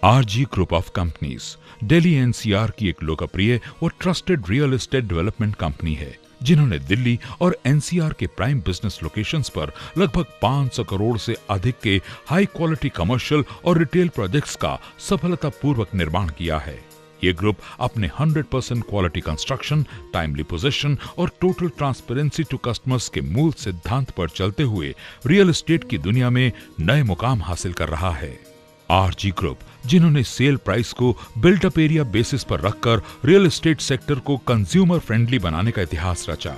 RG group of companies Delhi NCR की एक लोकप्रिय और trusted real estate development company है, जिन्होंने दिल्ली और एनसीआर के प्राइम बिजनेस लोकेशंस पर लगभग 500 करोड़ से अधिक के हाई क्वालिटी कमर्शियल और रिटेल प्रोजेक्ट्स का सफलतापूर्वक निर्माण किया है। ये ग्रुप अपने 100% क्वालिटी कंस्ट्रक्शन, टाइमली पोजीशन और टोटल ट्रांसपेरेंसी टू कस्टमर्स के मूल सिद्धांत पर चलते हुए रियल एस्टेट की दुनिया में नए मुकाम हासिल कर रहा है। आरजी ग्रुप, जिन्होंने सेल प्राइस को बिल्ट अप एरिया बेसिस पर रखकर रियल एस्टेट सेक्टर को कंज्यूमर फ्रेंडली बनाने का इतिहास रचा।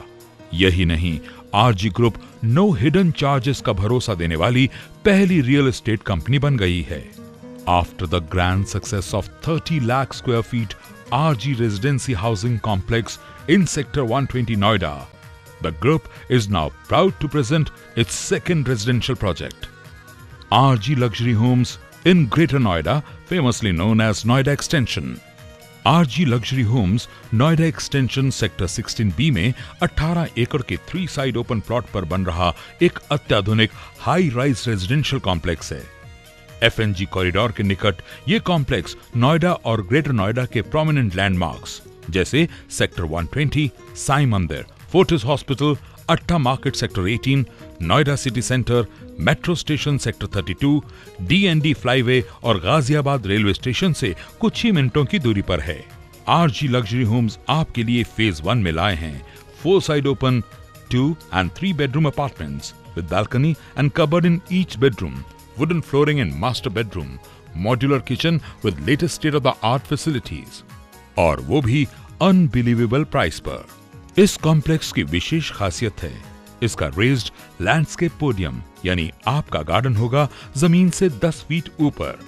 यही नहीं, RG group no hidden charges का भरोसा देने वाली पहली रियल एस्टेट कंपनी बन गई है। After the grand success of 30 lakh square feet RG Residency Housing Complex in Sector 120 Noida, the group is now proud to present its second residential project, RG Luxury Homes in Greater Noida, famously known as Noida Extension. RG Luxury Homes Noida Extension Sector 16B में 18 एकड़ के 3 side open plot पर बन रहा एक अत्याधुनिक high rise residential complex है। FNG corridor के निकट ये कॉम्प्लेक्स नोएडा और ग्रेटर नोएडा के प्रोमिनेंट लैंडमार्क्स जैसे sector 120, Sai Mandir, Fortis hospital, Atta market sector 18, Noida city centre, metro station sector 32, DND flyway और गाजियाबाद रेलवे स्टेशन से कुछ ही मिनटों की दूरी पर है। आरजी लग्जरी होम्स आपके लिए फेज 1 में लाए हैं 4 side open 2 and 3 bedroom apartments with balcony and cupboard in each bedroom, wooden flooring in master bedroom, modular kitchen with latest state-of-the-art facilities, और वो भी अनबिलीवेबल प्राइस पर। इस कॉम्प्लेक्स की विशेष खासियत है इसका रेज्ड लैंडस्केप पोडियम, यानी आपका गार्डन होगा जमीन से 10 फीट ऊपर।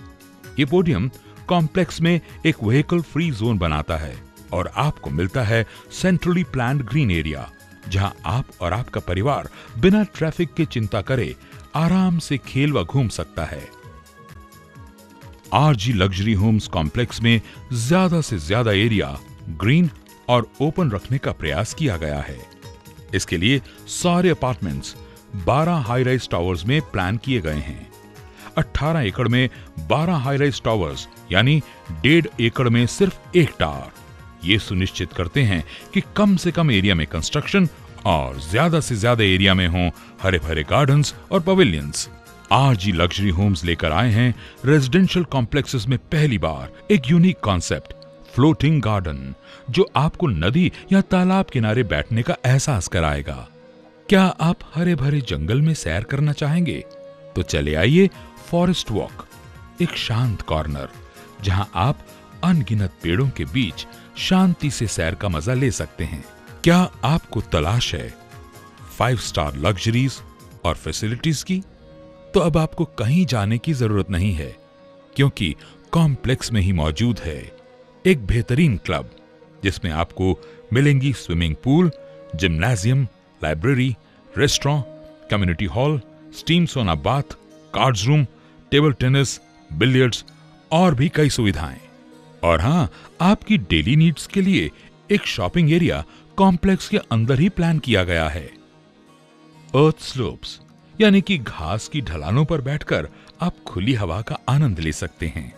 ये पोडियम कॉम्प्लेक्स में एक व्हीकल फ्री जोन बनाता है और आपको मिलता है सेंट्रली प्लान्ड ग्रीन एरिया, जहां आप और आपका परिवार बिना ट्रैफिक की चिंता करे आराम से खेल व घूम सकता है। आरजी लग्जरी होम्स कॉम्प्लेक्स में ज्यादा से ज्यादा एरिया ग्रीन और ओपन रखने का प्रयास किया गया है। इसके लिए सारे अपार्टमेंट्स 12 हाई राइज टावर्स में प्लान किए गए हैं। 18 एकड़ में 12 हाई राइज टावर्स, यानी 1.5 एकड़ में सिर्फ एक टावर। ये सुनिश्चित करते हैं कि कम से कम एरिया में कंस्ट्रक्शन और ज्यादा से ज्यादा एरिया में हों हरे भरे गार्डन्स और पवेलियंस। आरजी लग्जरी होम्स लेकर आए हैं रेजिडेंशियल कॉम्प्लेक्सेस में पहली बार एक यूनिक कॉन्सेप्ट, फ्लोटिंग गार्डन, जो आपको नदी या तालाब किनारे बैठने का एहसास कराएगा। क्या आप हरे भरे जंगल में सैर करना चाहेंगे? तो चले आइए फॉरेस्ट वॉक, एक शांत कॉर्नर जहां आप अनगिनत पेड़ों के बीच शांति से सैर का मजा ले सकते हैं। क्या आपको तलाश है 5 स्टार लग्जरीज और फैसिलिटीज की? तो अब आपको कहीं जाने की जरूरत नहीं है, क्योंकि कॉम्प्लेक्स में ही मौजूद है एक बेहतरीन क्लब, जिसमें आपको मिलेंगी swimming pool, gymnasium, library, restaurant, community hall, steam sauna bath, cards room, table tennis, billiards और भी कई सुविधाएं। और हाँ, आपकी डेली नीड्स के लिए एक शॉपिंग एरिया कॉम्प्लेक्स के अंदर ही प्लान किया गया है। अर्थ स्लोप्स, यानी कि घास की ढलानों पर बैठकर आप खुली हवा का आनंद ले सकते हैं।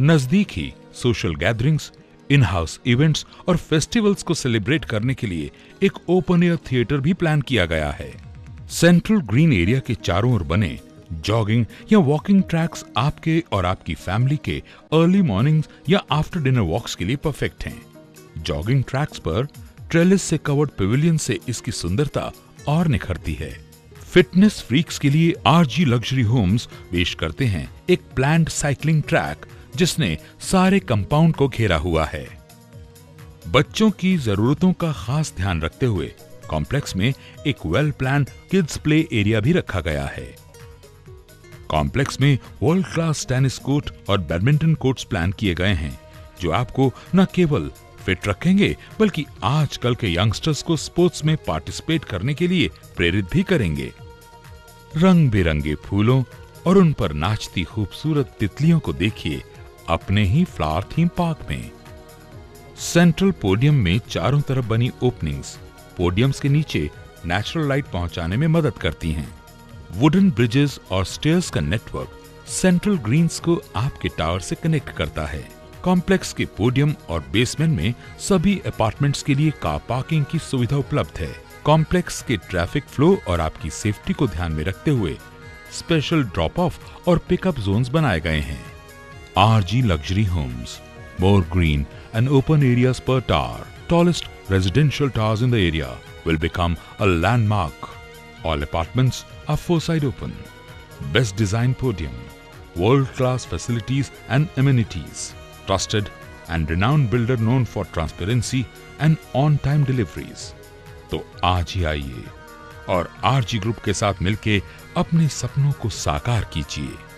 नजदीक ही social gatherings, in house events और फेस्टिवल्स को सेलिब्रेट करने के लिए एक ओपन एयर थिएटर भी प्लान किया गया है। सेंट्रल ग्रीन एरिया के चारों ओर बने जॉगिंग या वॉकिंग ट्रैक्स आपके और आपकी फैमिली के अर्ली मॉर्निंग्स या आफ्टर डिनर वॉक्स के लिए परफेक्ट हैं। जॉगिंग ट्रैक्स पर ट्रेलिस से कवर्ड पेविलियन से इसकी सुंदरता और निखरती है। फिटनेस फ्रीक्स के लिए आरजी लग्जरी होम्स पेश करते हैं एक प्लान्ड साइकिलिंग ट्रैक, जिसने सारे कंपाउंड को घेरा हुआ है। बच्चों की जरूरतों का खास ध्यान रखते हुए कॉम्प्लेक्स में एक well planned kids play area भी रखा गया है। कॉम्प्लेक्स में वर्ल्ड क्लास टेनिस कोर्ट और बैडमिंटन कोर्ट्स प्लान किए गए हैं, जो आपको न केवल फिट रखेंगे बल्कि आजकल के यंगस्टर्स को स्पोर्ट्स में पार्टिसिपेट करने के लिए प्रेरित भी करेंगे। रंग बिरंगे फूलों और उन पर नाचती खूबसूरत तितलियों को देखिए अपने ही फ्लावर थीम पार्क में। सेंट्रल पोडियम में चारों तरफ बनी ओपनिंग्स पोडियम्स के नीचे नेचुरल लाइट पहुंचाने में मदद करती हैं। वुडन ब्रिजेस और स्टेयर्स का नेटवर्क सेंट्रल ग्रीन्स को आपके टावर से कनेक्ट करता है। कॉम्प्लेक्स के पोडियम और बेसमेंट में सभी अपार्टमेंट्स के लिए कार पार्किंग की सुविधा उपलब्ध है। कॉम्प्लेक्स के ट्रैफिक फ्लो और आपकी सेफ्टी को ध्यान में रखते हुए स्पेशल ड्रॉप ऑफ और पिकअप जोन्स बनाए गए हैं। RG Luxury Homes, more green and open areas per tower. Tallest residential towers in the area will become a landmark. All apartments are four-side open. Best design podium, world-class facilities and amenities. Trusted and renowned builder known for transparency and on-time deliveries. तो आज ही आइए और RG group के साथ मिलके अपने सपनों को साकार कीजिए।